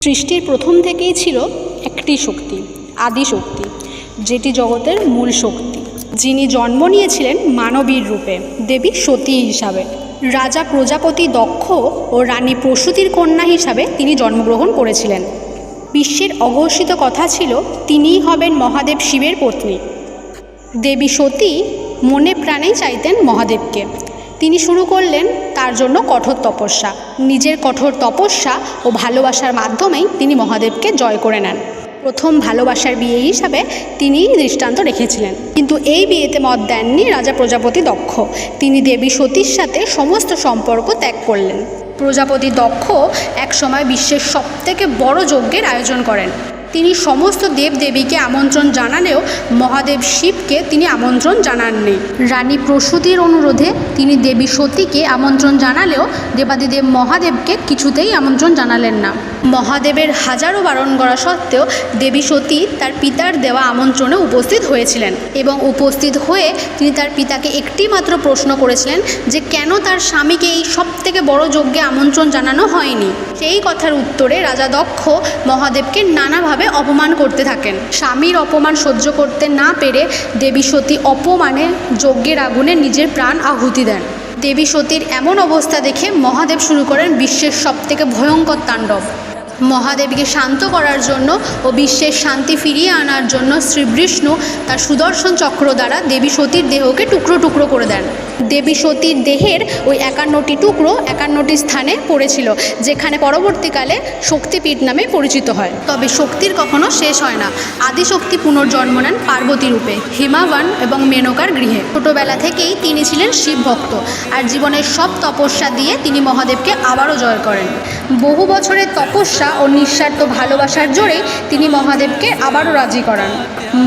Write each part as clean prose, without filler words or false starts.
সৃষ্টির প্রথম থেকেই ছিল একটি শক্তি, আদি শক্তি, যেটি জগতের মূল শক্তি, যিনি জন্ম নিয়েছিলেন মানবীর রূপে, দেবী সতী হিসাবে। রাজা প্রজাপতি দক্ষ ও রানী প্রসূতির কন্যা হিসাবে তিনি জন্মগ্রহণ করেছিলেন। বিশ্বের অঘোষিত কথা ছিল তিনিই হবেন মহাদেব শিবের পত্নী। দেবী সতী মনে প্রাণেই চাইতেন মহাদেবকে। তিনি শুরু করলেন তার জন্য কঠোর তপস্যা। নিজের কঠোর তপস্যা ও ভালোবাসার মাধ্যমেই তিনি মহাদেবকে জয় করে নেন। প্রথম ভালোবাসার বিয়ে হিসাবে তিনি দৃষ্টান্ত রেখেছিলেন। কিন্তু এই বিয়েতে মত দেননি রাজা প্রজাপতি দক্ষ। তিনি দেবী সতীর সাথে সমস্ত সম্পর্ক ত্যাগ করলেন। প্রজাপতি দক্ষ একসময় বিশ্বের সবথেকে বড় যজ্ঞের আয়োজন করেন। তিনি সমস্ত দেবদেবীকে আমন্ত্রণ জানালেও মহাদেব শিবকে তিনি আমন্ত্রণ জানাননি। রানী প্রসূতির অনুরোধে তিনি দেবী সতীকে আমন্ত্রণ জানালেও দেবাদিদেব মহাদেবকে কিছুতেই আমন্ত্রণ জানালেন না। মহাদেবের হাজারো বারণ করা সত্ত্বেও দেবী সতী তার পিতার দেওয়া আমন্ত্রণে উপস্থিত হয়েছিলেন এবং উপস্থিত হয়ে তিনি তার পিতাকে একটি মাত্র প্রশ্ন করেছিলেন যে কেন তার স্বামীকে এই সবথেকে বড় যজ্ঞে আমন্ত্রণ জানানো হয়নি। সেই কথার উত্তরে রাজা দক্ষ মহাদেবকে নানাভাবে অপমান করতে থাকেন। স্বামীর অপমান সহ্য করতে না পেরে দেবী সতী অপমানে যজ্ঞের আগুনে নিজের প্রাণ আহুতি দেন। দেবী সতীর এমন অবস্থা দেখে মহাদেব শুরু করেন বিশ্বের সবথেকে ভয়ঙ্কর তাণ্ডব। মহাদেবকে শান্ত করার জন্য ও বিশ্বের শান্তি ফিরিয়ে আনার জন্য শ্রী বিষ্ণু তার সুদর্শন চক্র দ্বারা দেবী সতীর দেহকে টুকরো টুকরো করে দেন। দেবী সতীর দেহের ওই 51টি টুকরো 51টি স্থানে পড়েছিল, যেখানে পরবর্তীকালে শক্তিপীঠ নামে পরিচিত হয়। তবে শক্তির কখনো শেষ হয় না। আদিশক্তি পুনর্জন্ম নেন পার্বতী রূপে হিমাবান এবং মেনকার গৃহে। ছোটবেলা থেকেই তিনি ছিলেন শিব ভক্ত, আর জীবনের সব তপস্যা দিয়ে তিনি মহাদেবকে আবারও জয় করেন। বহু বছরের তপস্যা ও নিঃস্বার্থ ভালোবাসার জোরে তিনি মহাদেবকে আবারও রাজি করান।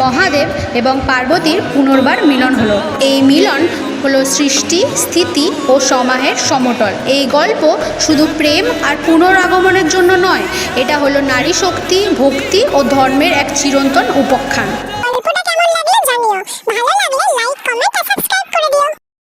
মহাদেব এবং পার্বতীর পুনর্বার মিলন হলো। এই মিলন হলো সৃষ্টি, স্থিতি ও সমাহের সমতল। এই গল্প শুধু প্রেম আর পুনরাগমনের জন্য নয়, এটা হলো নারী শক্তি, ভক্তি ও ধর্মের এক চিরন্তন উপাখ্যান।